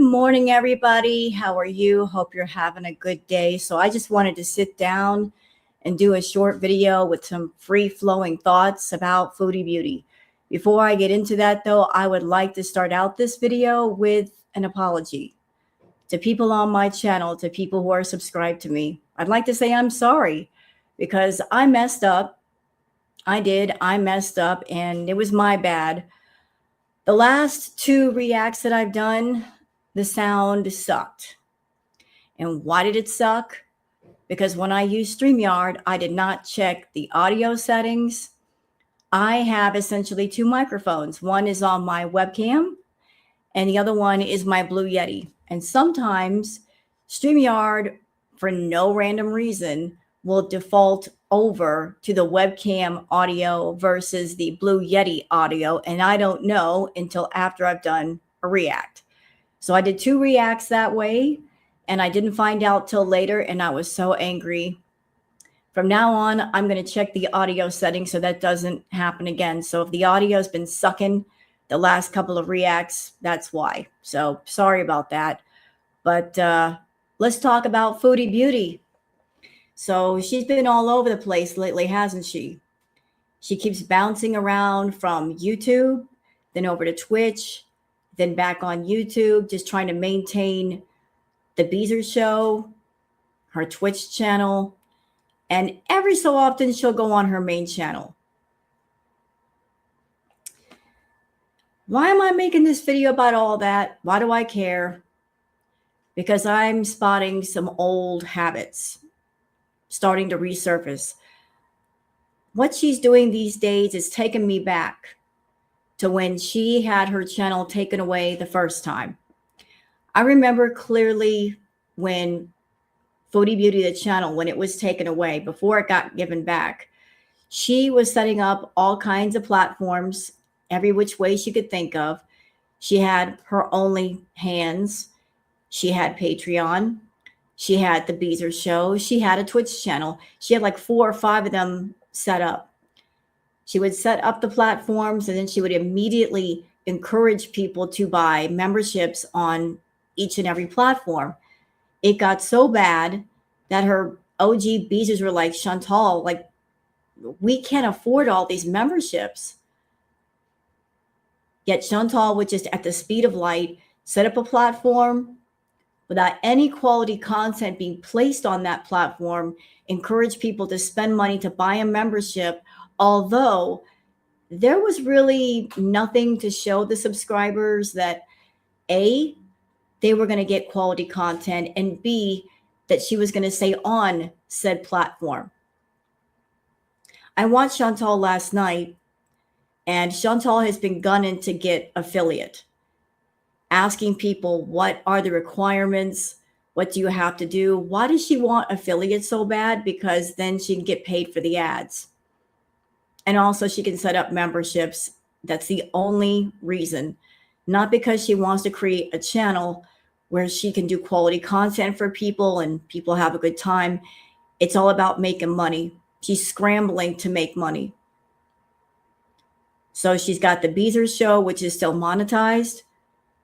morning, everybody. How are you? Hope you're having a good day. So, I just wanted to sit down and do a short video with some free flowing thoughts about Foodie Beauty. Before I get into that, though, I would like to start out this video with an apology to people on my channel, to people who are subscribed to me. I'd like to say I'm sorry because I messed up. I messed up, and it was my bad. The last two reacts that I've done, the sound sucked. And why did it suck? Because when I used StreamYard, I did not check the audio settings. I have essentially two microphones. One is on my webcam, and the other one is my Blue Yeti. And sometimes StreamYard, for no random reason, will default over to the webcam audio versus the Blue Yeti audio. And I don't know until after I've done a react. So I did two reacts that way, and I didn't find out till later, and I was so angry. From now on, I'm going to check the audio settings so that doesn't happen again. So if the audio's been sucking the last couple of reacts, that's why. So sorry about that. But let's talk about Foodie Beauty. So she's been all over the place lately, hasn't she? She keeps bouncing around from YouTube, then over to Twitch, then back on YouTube, just trying to maintain the Beezer show, her Twitch channel, and every so often she'll go on her main channel. Why am I making this video about all that? Why do I care? Because I'm spotting some old habits starting to resurface. What she's doing these days is taking me back to when she had her channel taken away the first time. I remember clearly when Foodie Beauty, the channel, when it was taken away, before it got given back, she was setting up all kinds of platforms, every which way she could think of. She had her OnlyFans, she had Patreon, she had the Beezer show, she had a Twitch channel. She had like 4 or 5 of them set up. She would set up the platforms, and then she would immediately encourage people to buy memberships on each and every platform. It got so bad that her OG Beezers were like, Chantal, like, we can't afford all these memberships. Yet Chantal would just, at the speed of light, set up a platform without any quality content being placed on that platform, encourage people to spend money to buy a membership, although there was really nothing to show the subscribers that A, they were going to get quality content, and B, that she was going to stay on said platform. I watched Chantal last night, and Chantal has been gunning to get affiliate, asking people what are the requirements, what do you have to do? Why does she want affiliate so bad? Because then she can get paid for the ads. And also she can set up memberships. That's the only reason. Not because she wants to create a channel where she can do quality content for people and people have a good time. It's all about making money. She's scrambling to make money. So she's got the Beezer show, which is still monetized.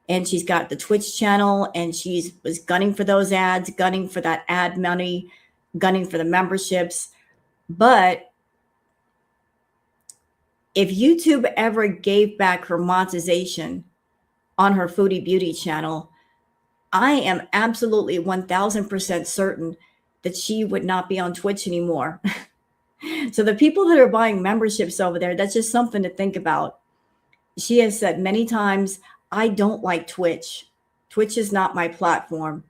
And she's got the Twitch channel, and she was gunning for those ads, gunning for that ad money, gunning for the memberships. But if YouTube ever gave back her monetization on her Foodie Beauty channel, I am absolutely 1000% certain that she would not be on Twitch anymore. So the people that are buying memberships over there, that's just something to think about. She has said many times, I don't like Twitch. Twitch is not my platform.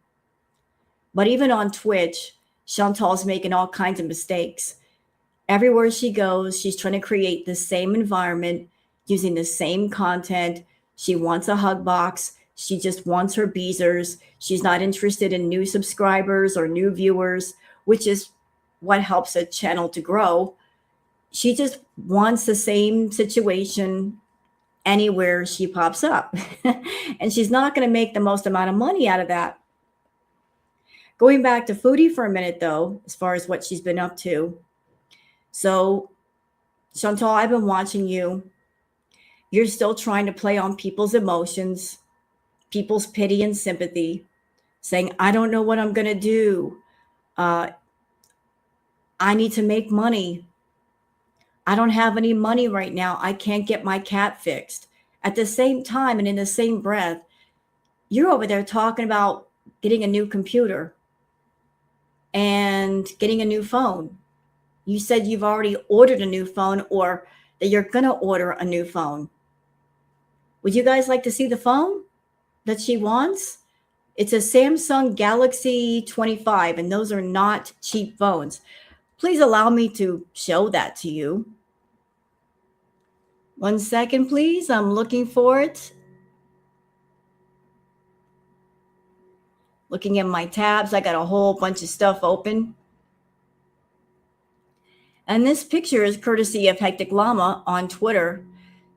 But even on Twitch, Chantal's making all kinds of mistakes. Everywhere she goes, she's trying to create the same environment, using the same content. She wants a hug box. She just wants her Beezers. She's not interested in new subscribers or new viewers, which is what helps a channel to grow. She just wants the same situation anywhere she pops up. And she's not going to make the most amount of money out of that. Going back to Foodie for a minute, though, as far as what she's been up to. So, Chantal, I've been watching you. You're still trying to play on people's emotions. people's pity and sympathy, saying, I don't know what I'm going to do. I need to make money. I don't have any money right now. I can't get my cat fixed. At the same time and in the same breath, you're over there talking about getting a new computer and getting a new phone. You said you've already ordered a new phone or that you're going to order a new phone. Would you guys like to see the phone that she wants? It's a Samsung Galaxy 25, and those are not cheap phones. Please allow me to show that to you. 1 second, please. I'm looking for it. Looking at my tabs, I got a whole bunch of stuff open. And this picture is courtesy of Hectic Llama on Twitter.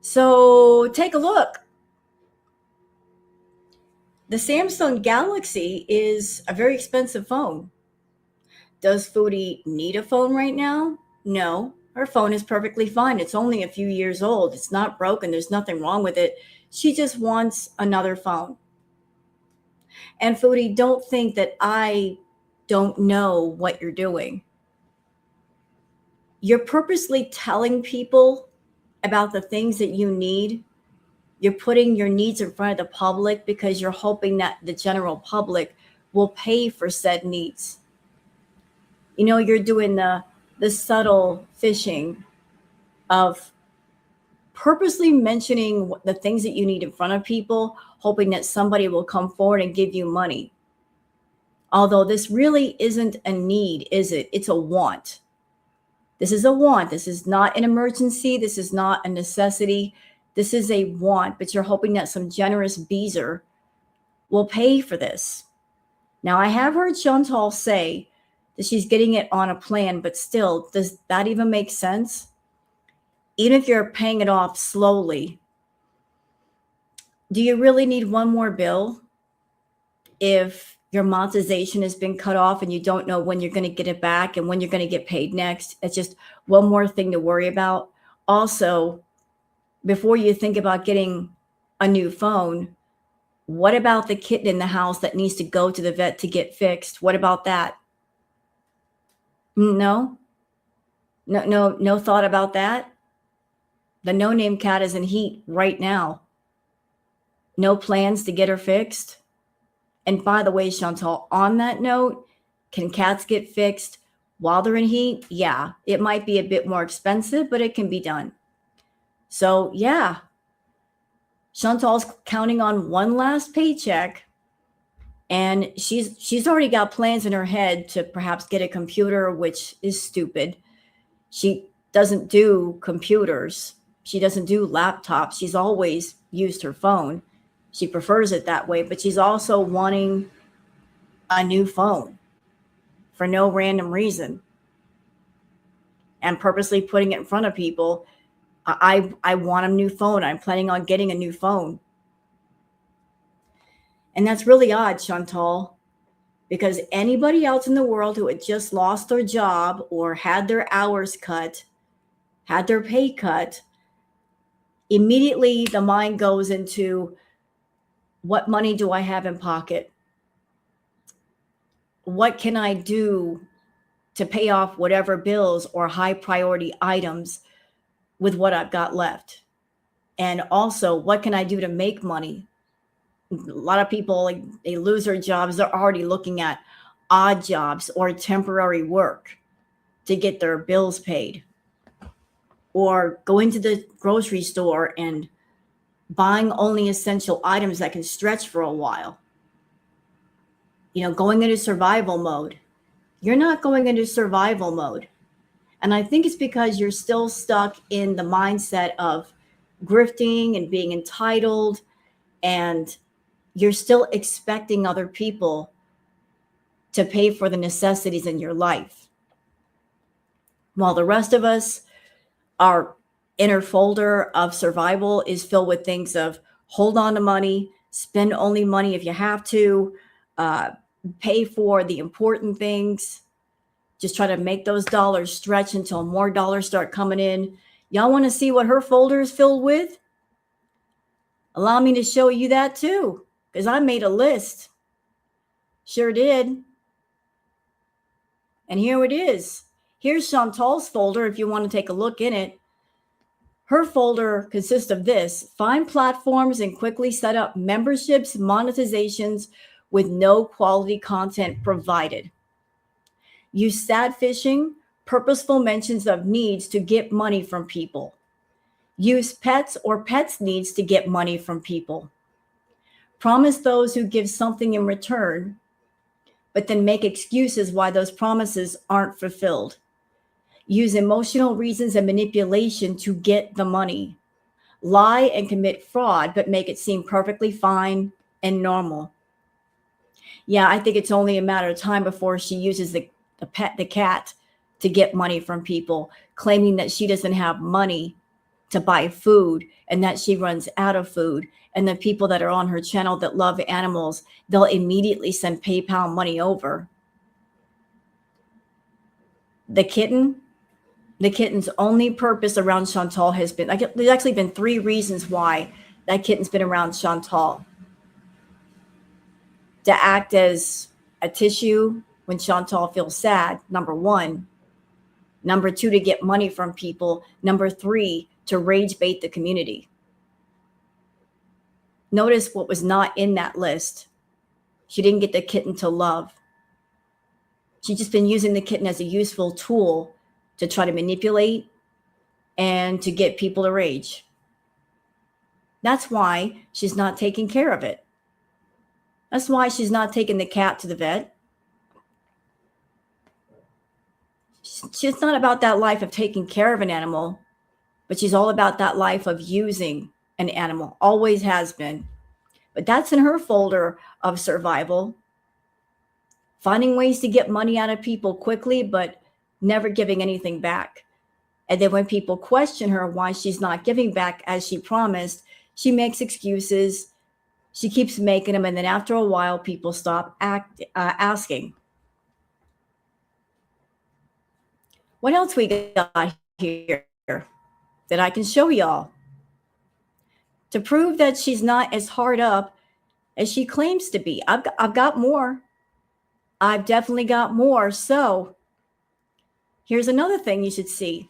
So take a look. The Samsung Galaxy is a very expensive phone. Does Foodie need a phone right now? No, her phone is perfectly fine. It's only a few years old. It's not broken. There's nothing wrong with it. She just wants another phone. And Foodie, don't think that I don't know what you're doing. You're purposely telling people about the things that you need. You're putting your needs in front of the public because you're hoping that the general public will pay for said needs. You know, you're doing the subtle fishing of purposely mentioning the things that you need in front of people, hoping that somebody will come forward and give you money. Although this really isn't a need, is it? It's a want. This is a want. This is not an emergency. This is not a necessity. This is a want, but you're hoping that some generous beezer will pay for this. Now, I have heard Chantal say that she's getting it on a plan, but still, does that even make sense? Even if you're paying it off slowly, do you really need one more bill if your monetization has been cut off and you don't know when you're going to get it back and when you're going to get paid next? It's just one more thing to worry about. Also, before you think about getting a new phone, what about the kitten in the house that needs to go to the vet to get fixed? What about that? No thought about that. The no-name cat is in heat right now. No plans to get her fixed. And by the way, Chantal, on that note, can cats get fixed while they're in heat? Yeah, it might be a bit more expensive, but it can be done. So yeah, Chantal's counting on one last paycheck, and she's already got plans in her head to perhaps get a computer, which is stupid. She doesn't do computers. She doesn't do laptops. She's always used her phone. She prefers it that way, but she's also wanting a new phone for no random reason and purposely putting it in front of people. I want a new phone. I'm planning on getting a new phone. And that's really odd, Chantal, because anybody else in the world who had just lost their job or had their hours cut, had their pay cut, immediately the mind goes into, what money do I have in pocket? What can I do to pay off whatever bills or high priority items with what I've got left? And also, what can I do to make money? A lot of people, like, they lose their jobs. They're already looking at odd jobs or temporary work to get their bills paid, or go into the grocery store and buying only essential items that can stretch for a while. You know, going into survival mode. You're not going into survival mode. And I think it's because you're still stuck in the mindset of grifting and being entitled, and you're still expecting other people to pay for the necessities in your life. While the rest of us, our inner folder of survival is filled with things of hold on to money, spend only money if you have to, pay for the important things, just try to make those dollars stretch until more dollars start coming in. Y'all want to see what her folder is filled with? Allow me to show you that too. because I made a list. Sure did. And here it is. Here's Chantal's folder if you want to take a look in it. Her folder consists of this: find platforms and quickly set up memberships, monetizations with no quality content provided. Use sad fishing, purposeful mentions of needs to get money from people. Use pets or pets' needs to get money from people. Promise those who give something in return, but then make excuses why those promises aren't fulfilled. Use emotional reasons and manipulation to get the money. Lie and commit fraud, but make it seem perfectly fine and normal. Yeah, I think it's only a matter of time before she uses the cat to get money from people, claiming that she doesn't have money to buy food and that she runs out of food. And the people that are on her channel that love animals, they'll immediately send PayPal money over. The kitten's only purpose around Chantal has been, there's actually been 3 reasons why that kitten's been around Chantal. To act as a tissue when Chantal feels sad, number 1. Number 2, to get money from people. Number 3, to rage bait the community. Notice what was not in that list. She didn't get the kitten to love. She's just been using the kitten as a useful tool to try to manipulate and to get people to rage. That's why she's not taking care of it. That's why she's not taking the cat to the vet. She's not about that life of taking care of an animal, but she's all about that life of using an animal. Always has been. But that's in her folder of survival. Finding ways to get money out of people quickly, but never giving anything back. And then when people question her why she's not giving back as she promised, she makes excuses. She keeps making them. And then after a while, people stop asking. What else we got here that I can show y'all? To prove that she's not as hard up as she claims to be. I've got more. I've definitely got more. So here's another thing you should see.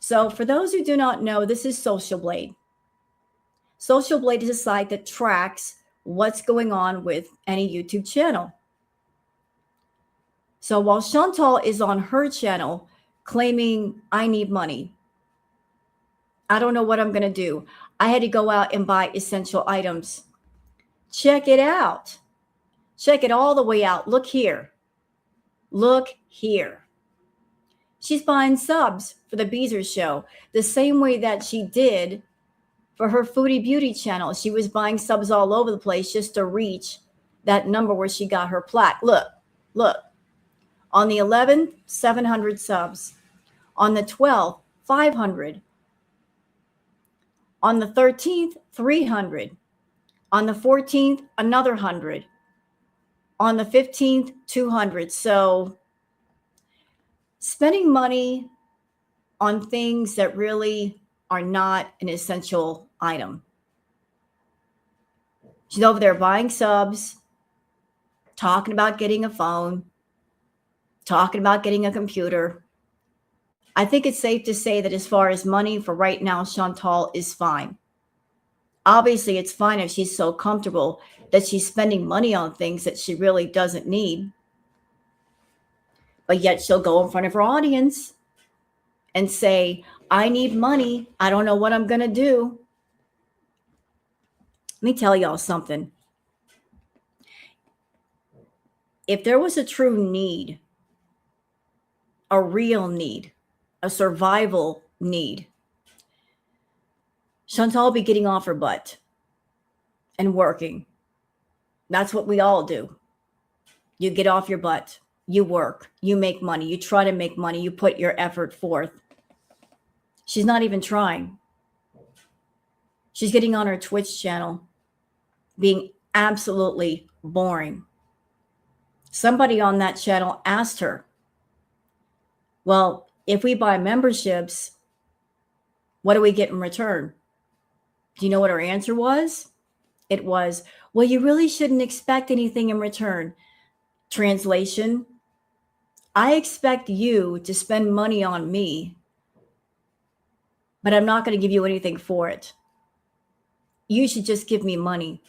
So for those who do not know, this is Social Blade. Social Blade is a site that tracks what's going on with any YouTube channel. So while Chantal is on her channel claiming, I need money, I don't know what I'm going to do. I had to go out and buy essential items. Check it out. Check it all the way out. Look here. Look here. She's buying subs for the Beezer Show the same way that she did for her Foodie Beauty channel. She was buying subs all over the place just to reach that number where she got her plaque. Look. On the 11th, 700 subs. On the 12th, 500. On the 13th, 300. On the 14th, another 100. On the 15th, 200. So spending money on things that really are not an essential item. She's over there buying subs, talking about getting a phone, talking about getting a computer. I think it's safe to say that as far as money for right now, Chantal is fine. Obviously, it's fine if she's so comfortable that she's spending money on things that she really doesn't need. But yet she'll go in front of her audience and say, I need money. I don't know what I'm going to do. Let me tell y'all something. If there was a true need, a real need, a survival need, Chantal will be getting off her butt and working. That's what we all do. You get off your butt, you work, you make money, you try to make money, you put your effort forth. She's not even trying. She's getting on her Twitch channel, being absolutely boring. Somebody on that channel asked her, well, if we buy memberships, what do we get in return? Do you know what her answer was? It was, Well, you really shouldn't expect anything in return. Translation: I expect you to spend money on me, but I'm not going to give you anything for it. You should just give me money.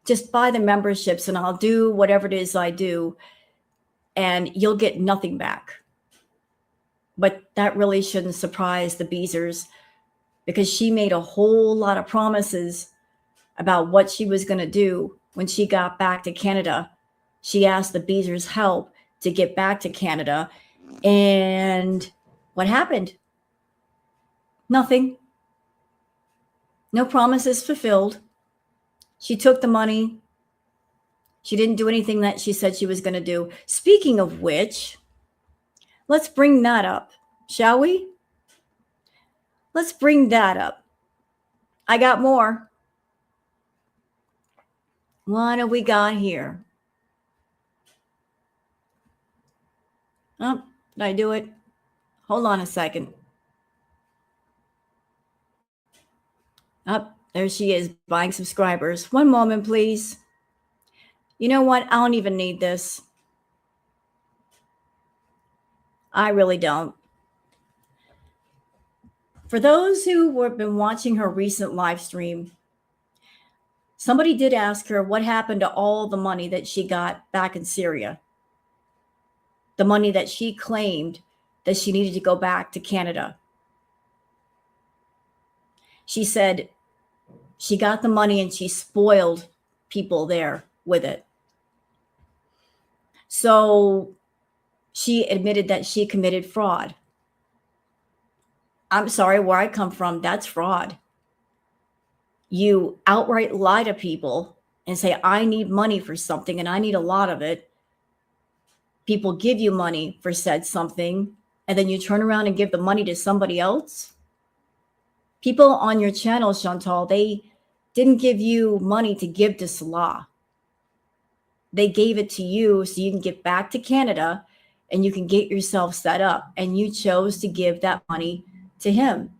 Just buy the memberships and I'll do whatever it is I do, and you'll get nothing back. But that really shouldn't surprise the Beezers, because she made a whole lot of promises about what she was going to do when she got back to Canada. She asked the Beezers' help to get back to Canada. And what happened? Nothing. No promises fulfilled. She took the money. She didn't do anything that she said she was going to do. Speaking of which, let's bring that up, shall we? Let's bring that up. I got more. What do we got here? Oh, did I do it? Hold on a second. Oh, there she is, buying subscribers. One moment, please. You know what? I don't even need this. I really don't. For those who have been watching her recent live stream, somebody did ask her what happened to all the money that she got back in Syria. The money that she claimed that she needed to go back to Canada. She said she got the money and she spoiled people there with it. So she admitted that she committed fraud. I'm sorry, where I come from, that's fraud. You outright lie to people and say, I need money for something and I need a lot of it. People give you money for said something, and then you turn around and give the money to somebody else. People on your channel, Chantal, they didn't give you money to give to Salah. They gave it to you so you can get back to Canada and you can get yourself set up. And you chose to give that money to him.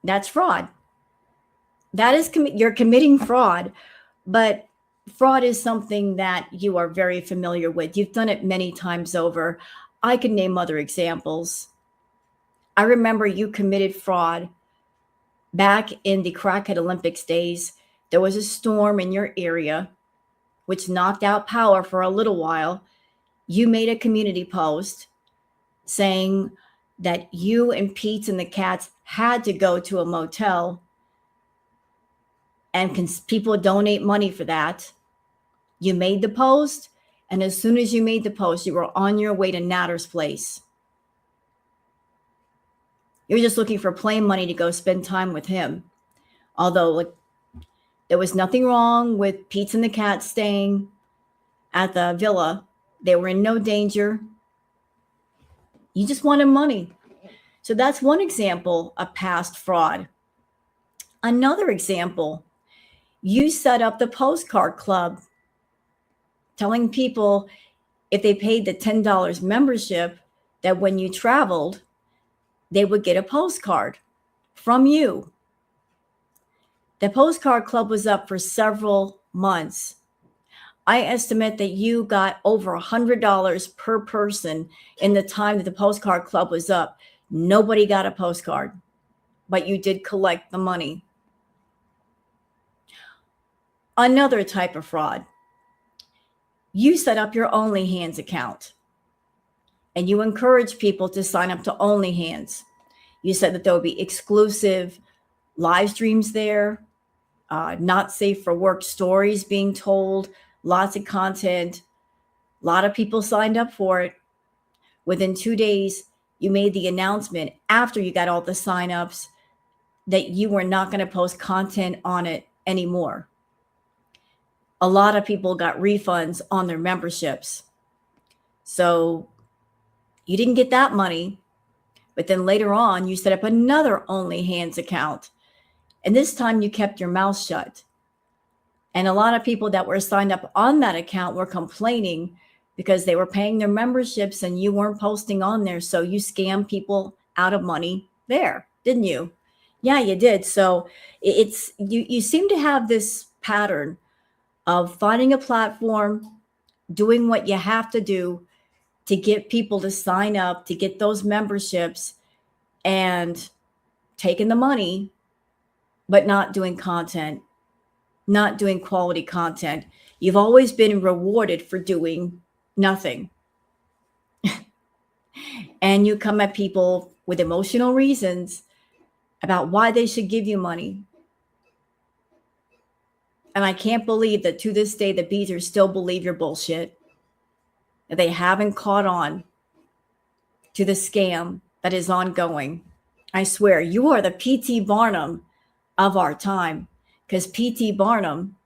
That's fraud. That is, you're committing fraud, but fraud is something that you are very familiar with. You've done it many times over. I can name other examples. I remember you committed fraud back in the Crackhead Olympics days. There was a storm in your area, which knocked out power for a little while. You made a community post saying that you and Pete and the cats had to go to a motel, and people donate money for that. You made the post, and as soon as you made the post, you were on your way to Natter's place. You're just looking for plain money to go spend time with him. Although there was nothing wrong with Pete and the cats staying at the villa. They were in no danger. You just wanted money. So that's one example of past fraud. Another example, you set up the postcard club, telling people if they paid the $10 membership that when you traveled, they would get a postcard from you. The postcard club was up for several months. I estimate that you got over $100 per person in the time that the postcard club was up. Nobody got a postcard, but you did collect the money. Another type of fraud. You set up your OnlyHands account and you encourage people to sign up to OnlyHands. You said that there would be exclusive live streams there, not safe for work stories being told, lots of content. A lot of people signed up for it. Within 2 days, you made the announcement after you got all the signups that you were not going to post content on it anymore. A lot of people got refunds on their memberships. So you didn't get that money. But then later on, you set up another OnlyHands account. And this time you kept your mouth shut. And a lot of people that were signed up on that account were complaining because they were paying their memberships and you weren't posting on there. So you scammed people out of money there, didn't you? Yeah, you did. So it's you seem to have this pattern of finding a platform, doing what you have to do to get people to sign up, to get those memberships, and taking the money, but not doing content, not doing quality content. You've always been rewarded for doing nothing. And you come at people with emotional reasons about why they should give you money. And I can't believe that to this day, the beaters still believe your bullshit, that they haven't caught on to the scam that is ongoing. I swear, you are the P.T. Barnum of our time, because P.T. Barnum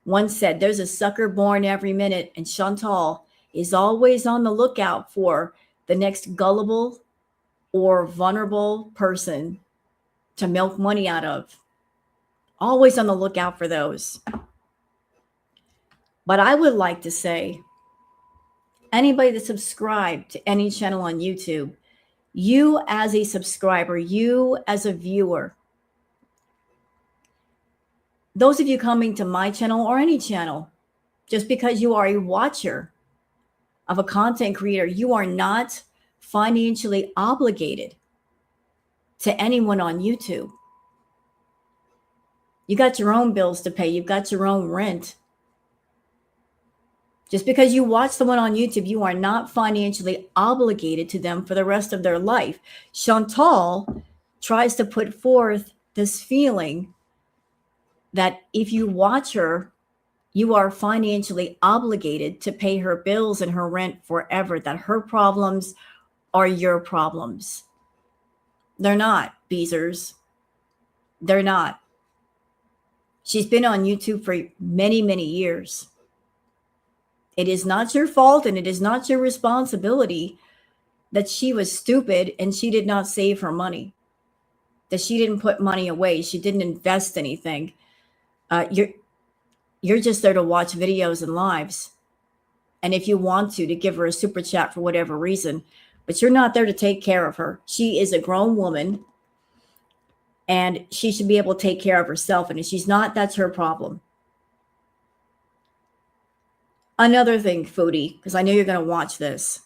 once said, there's a sucker born every minute, and Chantal is always on the lookout for the next gullible or vulnerable person to milk money out of. Always on the lookout for those. But I would like to say, anybody that subscribed to any channel on YouTube, you as a subscriber, you as a viewer, those of you coming to my channel or any channel, just because you are a watcher of a content creator, you are not financially obligated to anyone on YouTube. You got your own bills to pay. You've got your own rent. Just because you watch someone on YouTube, you are not financially obligated to them for the rest of their life. Chantal tries to put forth this feeling that if you watch her, you are financially obligated to pay her bills and her rent forever, that her problems are your problems. They're not, Beezers. They're not. She's been on YouTube for many, many years. It is not your fault, and it is not your responsibility that she was stupid and she did not save her money, that she didn't put money away, she didn't invest anything. You're just there to watch videos and lives. And if you want to give her a super chat for whatever reason, but you're not there to take care of her. She is a grown woman and she should be able to take care of herself. And if she's not, that's her problem. Another thing, Foodie, because I know you're going to watch this.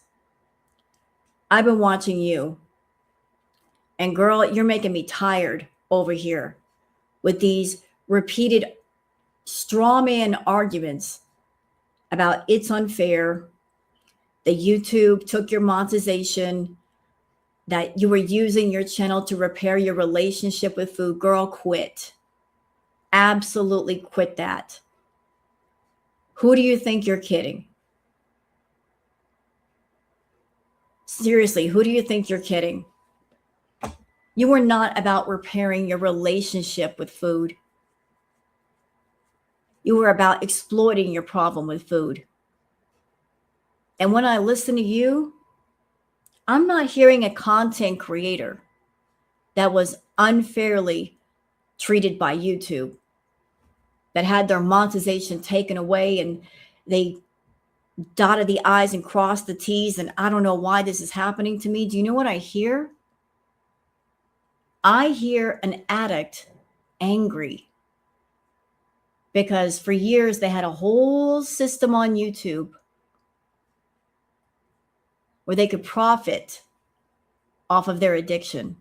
I've been watching you. And girl, you're making me tired over here with these repeated straw man arguments about it's unfair, that YouTube took your monetization, that you were using your channel to repair your relationship with food. Girl, quit. Absolutely quit that. Who do you think you're kidding? Seriously, who do you think you're kidding? You were not about repairing your relationship with food. You were about exploiting your problem with food. And when I listen to you, I'm not hearing a content creator that was unfairly treated by YouTube, that had their monetization taken away and they dotted the I's and crossed the T's. And I don't know why this is happening to me. Do you know what I hear? I hear an addict angry because for years they had a whole system on YouTube where they could profit off of their addiction.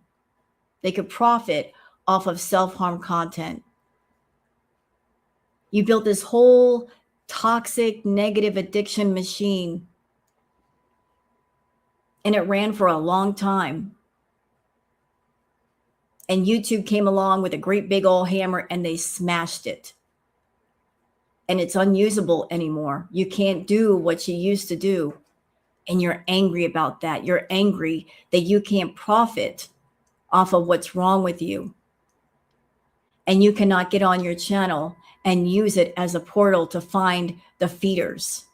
They could profit off of self-harm content. You built this whole toxic, negative addiction machine, and it ran for a long time. And YouTube came along with a great big old hammer and they smashed it. And it's unusable anymore. You can't do what you used to do. And you're angry about that. You're angry that you can't profit off of what's wrong with you. And you cannot get on your channel and use it as a portal to find the feeders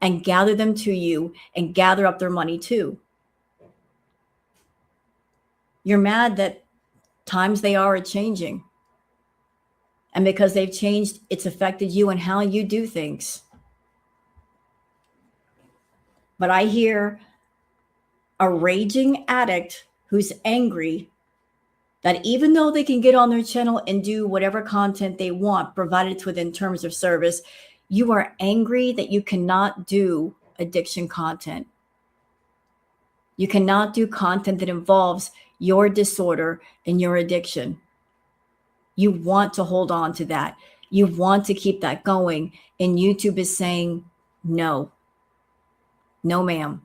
and gather them to you and gather up their money too. You're mad that times they are changing. And because they've changed, it's affected you and how you do things. But I hear a raging addict who's angry that even though they can get on their channel and do whatever content they want, provided it's within terms of service, you are angry that you cannot do addiction content. You cannot do content that involves your disorder and your addiction. You want to hold on to that. You want to keep that going. And YouTube is saying, no, no, ma'am.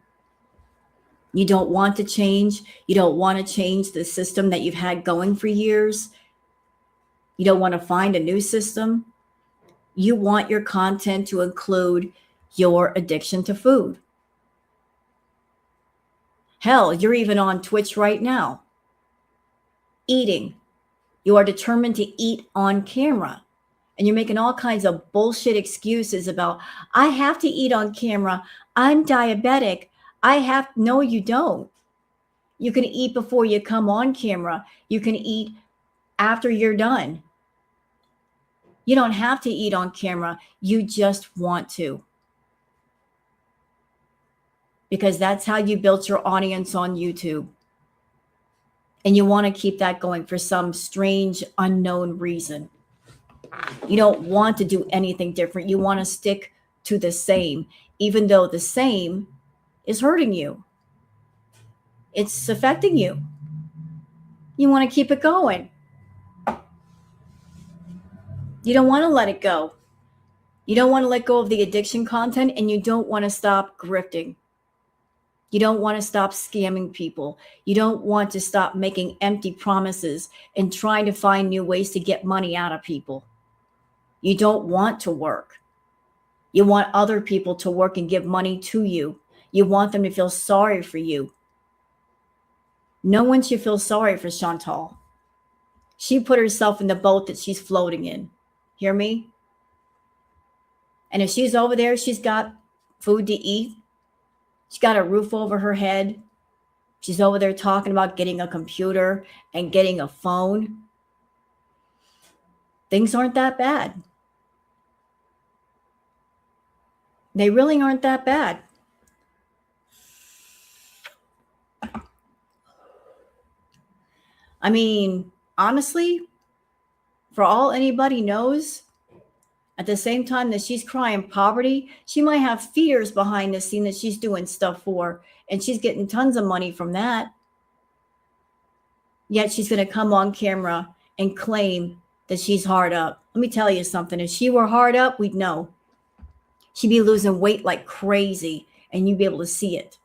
You don't want to change. You don't want to change the system that you've had going for years. You don't want to find a new system. You want your content to include your addiction to food. Hell, you're even on Twitch right now, eating. You are determined to eat on camera. And you're making all kinds of bullshit excuses about, I have to eat on camera. I'm diabetic. No, you don't. You can eat before you come on camera. You can eat after you're done. You don't have to eat on camera. You just want to. Because that's how you built your audience on YouTube. And you want to keep that going for some strange, unknown reason. You don't want to do anything different. You want to stick to the same, even though the same is hurting you. It's affecting you. You want to keep it going. You don't want to let it go. You don't want to let go of the addiction content, and you don't want to stop grifting. You don't want to stop scamming people. You don't want to stop making empty promises and trying to find new ways to get money out of people. You don't want to work. You want other people to work and give money to you. You want them to feel sorry for you. No one should feel sorry for Chantal. She put herself in the boat that she's floating in. Hear me? And if she's over there, she's got food to eat. She's got a roof over her head. She's over there talking about getting a computer and getting a phone. Things aren't that bad. They really aren't that bad. I mean, honestly, for all anybody knows, at the same time that she's crying poverty, she might have fears behind the scene that she's doing stuff for, and she's getting tons of money from that. Yet she's going to come on camera and claim that she's hard up. Let me tell you something. If she were hard up, we'd know. She'd be losing weight like crazy, and you'd be able to see it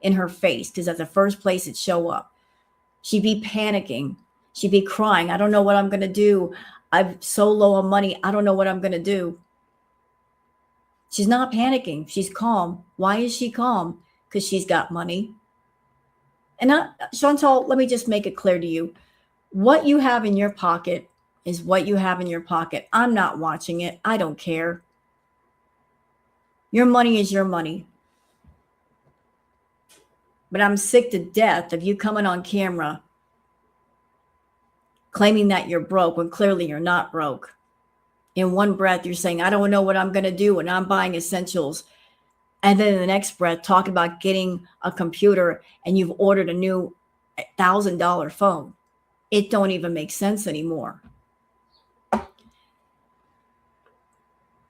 in her face, because that's the first place it'd show up. She'd be panicking. She'd be crying. I don't know what I'm going to do. I'm so low on money. I don't know what I'm going to do. She's not panicking. She's calm. Why is she calm? Because she's got money. And Chantal, let me just make it clear to you. What you have in your pocket is what you have in your pocket. I'm not watching it. I don't care. Your money is your money. But I'm sick to death of you coming on camera claiming that you're broke when clearly you're not broke. In one breath, you're saying, I don't know what I'm going to do when I'm buying essentials. And then in the next breath, talk about getting a computer and you've ordered a new $1,000 phone. It don't even make sense anymore.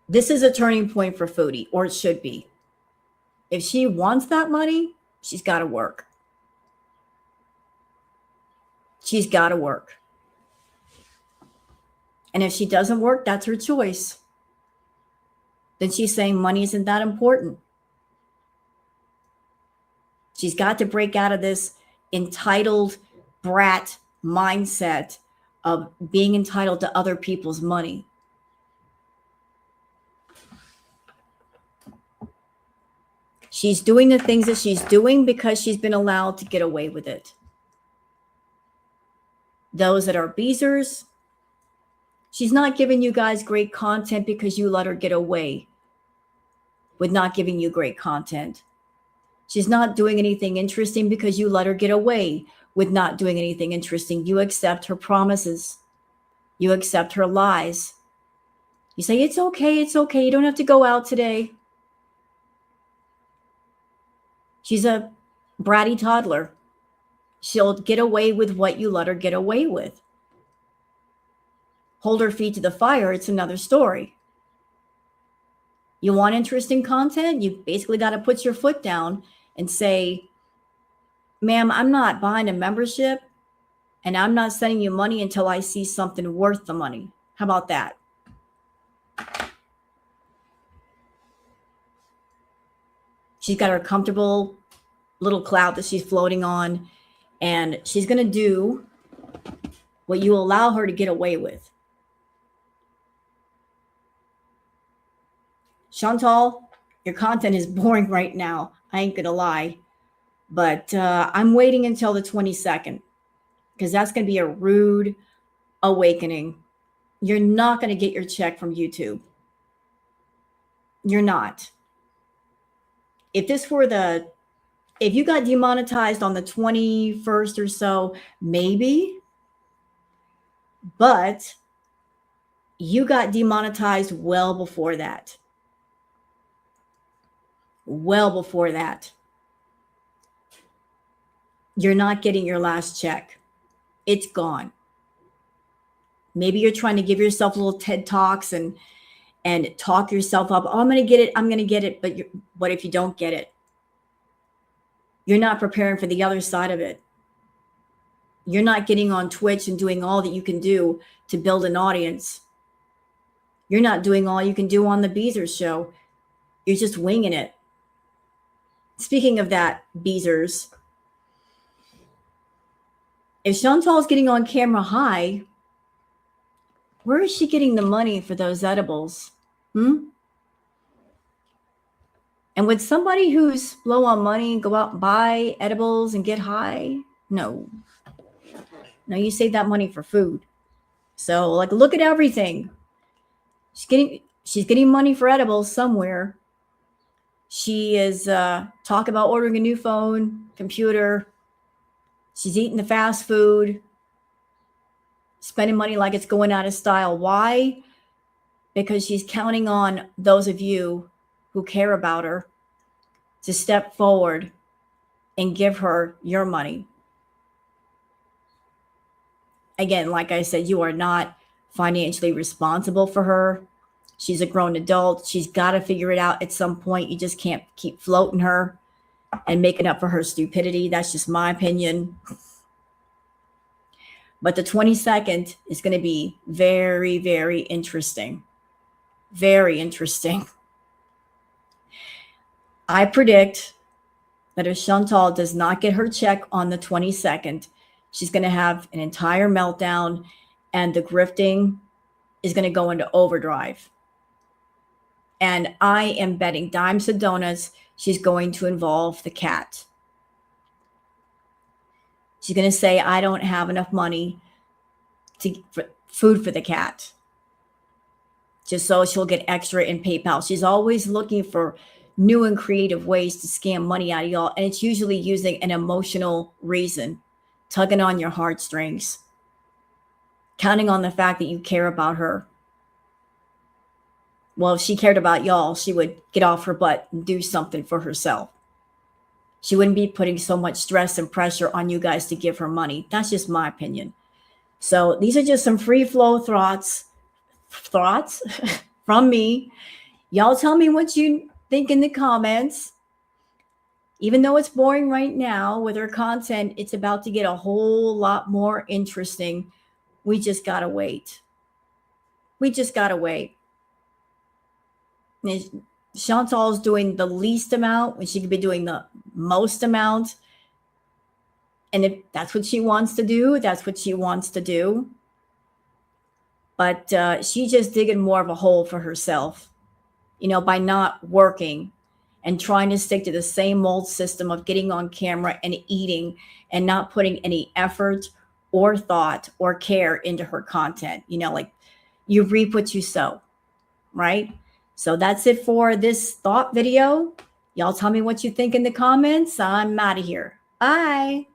This is a turning point for Foodie, or it should be. If she wants that money, she's got to work. She's got to work. And if she doesn't work, that's her choice. Then she's saying money isn't that important. She's got to break out of this entitled brat mindset of being entitled to other people's money. She's doing the things that she's doing because she's been allowed to get away with it. Those that are beezers, she's not giving you guys great content because you let her get away with not giving you great content. She's not doing anything interesting because you let her get away with not doing anything interesting. You accept her promises. You accept her lies. You say, it's okay, you don't have to go out today. She's a bratty toddler. She'll get away with what you let her get away with. Hold her feet to the fire, it's another story. You want interesting content? You basically got to put your foot down and say, ma'am, I'm not buying a membership and I'm not sending you money until I see something worth the money. How about that? She's got her comfortable little cloud that she's floating on, and she's going to do what you allow her to get away with. Chantal, your content is boring right now. I ain't going to lie. But I'm waiting until the 22nd because that's going to be a rude awakening. You're not going to get your check from YouTube. You're not. If you got demonetized on the 21st or so, maybe, but you got demonetized well before that. Well before that. You're not getting your last check. It's gone. Maybe you're trying to give yourself little TED Talks and talk yourself up. Oh, I'm going to get it. I'm going to get it. But what if you don't get it? You're not preparing for the other side of it. You're not getting on Twitch and doing all that you can do to build an audience. You're not doing all you can do on the Beezers show. You're just winging it. Speaking of that, Beezers, if Chantal's getting on camera high, where is she getting the money for those edibles? And would somebody who's low on money go out and buy edibles and get high? No. No, you save that money for food. So, like, look at everything. She's getting money for edibles somewhere. She is talking about ordering a new phone, computer. She's eating the fast food, spending money like it's going out of style. Why? Because she's counting on those of you who care about her to step forward and give her your money. Again, like I said, you are not financially responsible for her. She's a grown adult. She's got to figure it out at some point. You just can't keep floating her and making up for her stupidity. That's just my opinion. But the 22nd is going to be very, very interesting. Very interesting. I predict that if Chantal does not get her check on the 22nd, she's going to have an entire meltdown and the grifting is going to go into overdrive. And I am betting dimes to donuts she's going to involve the cat. She's going to say, I don't have enough money for food for the cat. Just so she'll get extra in PayPal. She's always looking for new and creative ways to scam money out of y'all. And it's usually using an emotional reason, tugging on your heartstrings, counting on the fact that you care about her. Well, if she cared about y'all, she would get off her butt and do something for herself. She wouldn't be putting so much stress and pressure on you guys to give her money. That's just my opinion. So these are just some free flow thoughts from me. Y'all tell me what you think in the comments. Even though it's boring right now with her content, it's about to get a whole lot more interesting. We just got to wait. We just got to wait. Chantal's doing the least amount when she could be doing the most amount. And if that's what she wants to do, that's what she wants to do. But she's just digging more of a hole for herself, by not working and trying to stick to the same old system of getting on camera and eating and not putting any effort or thought or care into her content. Like you reap what you sow, right? So that's it for this thought video. Y'all tell me what you think in the comments. I'm out of here. Bye.